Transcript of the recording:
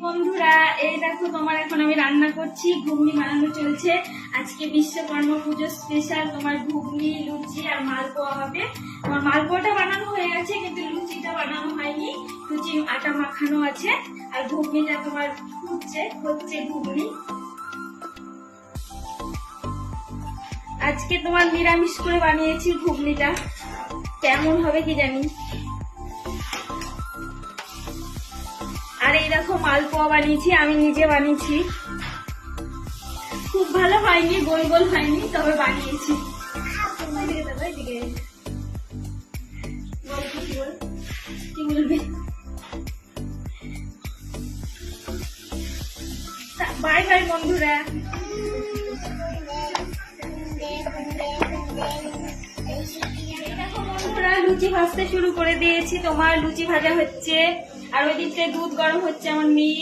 বন্ধুরা, এই দেখো তোমার এখন আমি রান্না করছি, ঘুগনি বানানো চলছে। আজকে বিশ্বকর্মা পুজো স্পেশাল তোমার ঘুগনি, লুচি আর মালপোয়া হবে। তোমার মালপোয়াটা বানানো হয়ে গেছে, কিন্তু লুচিটা বানানো হয়নি। লুচি আটা মাখানো আছে, আর ঘুগনিটা তোমার হচ্ছে ঘুগনি। আজকে তোমার নিরামিষ করে বানিয়েছি ঘুগনিটা, কেমন হবে কি জানি। আর এই দেখো মালপোয়া বানিয়েছি, আমি নিজে বানিয়েছি। খুব ভালো হয়নি, গোল গোল হয়নি, তবে বানিয়েছি। কি বলবি? বাই বাই বন্ধুরা। লুচি ভাজতে শুরু করে দিয়েছি, তোমার লুচি ভাজা হচ্ছে, আর ওই দিকটায় দুধ গরম হচ্ছে আমার মেয়ে।